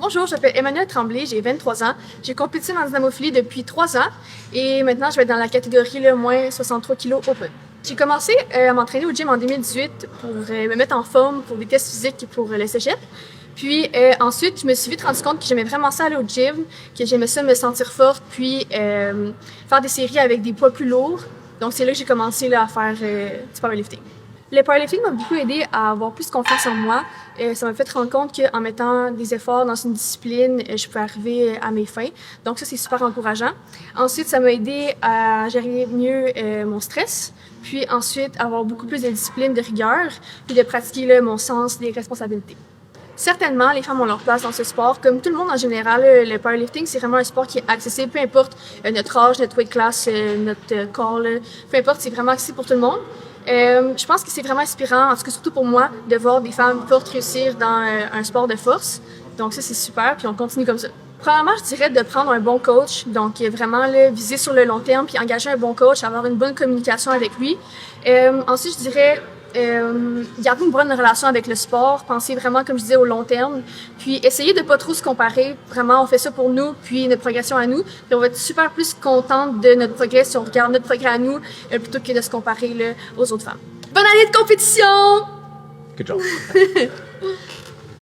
Bonjour, je m'appelle Emmanuelle Tremblay, j'ai 23 ans. J'ai compétitionné en dynamophilie depuis 3 ans et maintenant je vais être dans la catégorie le moins 63 kg open. J'ai commencé à m'entraîner au gym en 2018 pour me mettre en forme pour des tests physiques pour le cégep. Puis ensuite, je me suis vite rendu compte que j'aimais vraiment ça aller au gym, que j'aimais ça me sentir forte, puis faire des séries avec des poids plus lourds. Donc c'est là que j'ai commencé à faire du powerlifting. Le powerlifting m'a beaucoup aidé à avoir plus confiance en moi. Ça m'a fait rendre compte qu'en mettant des efforts dans une discipline, je pouvais arriver à mes fins. Donc ça, c'est super encourageant. Ensuite, ça m'a aidé à gérer mieux mon stress. Puis ensuite, avoir beaucoup plus de discipline, de rigueur, puis de pratiquer mon sens des responsabilités. Certainement, les femmes ont leur place dans ce sport. Comme tout le monde en général, le powerlifting, c'est vraiment un sport qui est accessible, peu importe notre âge, notre weight class, notre corps, peu importe, c'est vraiment accessible pour tout le monde. Je pense que c'est vraiment inspirant, en tout cas surtout pour moi, de voir des femmes fortes réussir dans un sport de force. Donc ça, c'est super, puis on continue comme ça. Premièrement, je dirais de prendre un bon coach, donc vraiment viser sur le long terme, puis engager un bon coach, avoir une bonne communication avec lui. Ensuite, je dirais garder une bonne relation avec le sport, penser vraiment, comme je disais, au long terme, puis essayer de pas trop se comparer. Vraiment, on fait ça pour nous, puis notre progression à nous, puis on va être super plus contente de notre progrès si on regarde notre progrès à nous, plutôt que de se comparer aux autres femmes. Bonne année de compétition! Good job.